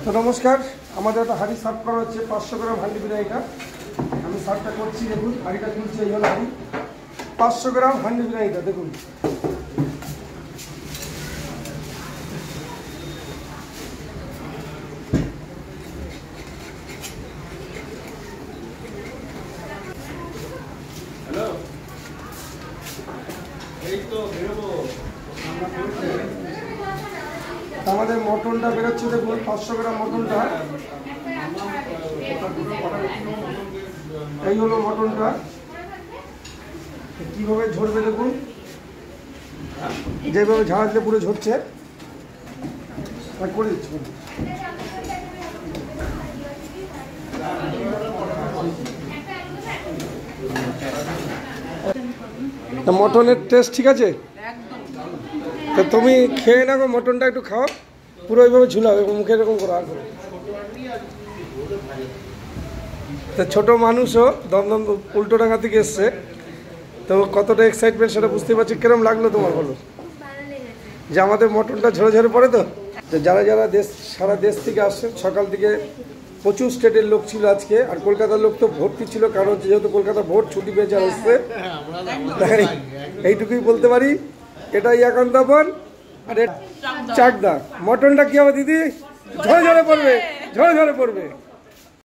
তো নমস্কার, আমাদের একটা হাঁড়ি সার্ভ করা হচ্ছে 500 গ্রাম হাঁড়ি বিরিয়ানিটা। আমি সার্ভটা করছি, দেখুন হাঁড়িটা তুলছে, এই হলো হাঁড়ি 500 গ্রাম হাঁড়ি বিরিয়ানিটা। দেখুন আমাদের মটনটা বেরোচ্ছে, দেখুন 500 গ্রাম মটনটা। এই হলো মটনটা, কিভাবে ঝরবে দেখুন, যেভাবে ঝাড়া দিলে পুরো ঝরছে। করে দিচ্ছি মটনের টেস্ট ঠিক আছে। তো তুমি খেয়ে না গো, মটনটা একটু খাও, পুরো ওইভাবে ঝুলাবে মুখে এরকম করে। আর তো ছোটো মানুষও দমদম উল্টোডাঙ্গা থেকে এসছে, তো কতটা এক্সাইটমেন্ট সেটা বুঝতে পারছি। কিরম লাগলো তোমার বলো, যে আমাদের মটনটা ঝরে ঝরে পড়ে। তো যারা যারা সারা দেশ থেকে আসছেন, সকাল থেকে প্রচুর স্টেটের লোক ছিল আজকে, আর কলকাতার লোক তো ভর্তি ছিল, কারণ যেহেতু কলকাতা ভোট ছুটি পেয়েছে আসছে। এইটুকুই বলতে পারি, এটাই একান্তপন। আর চাকদা মটনটা কি হবে দিদি, ঝরে ঝরে পড়বে, ঝরে ঝরে পড়বে।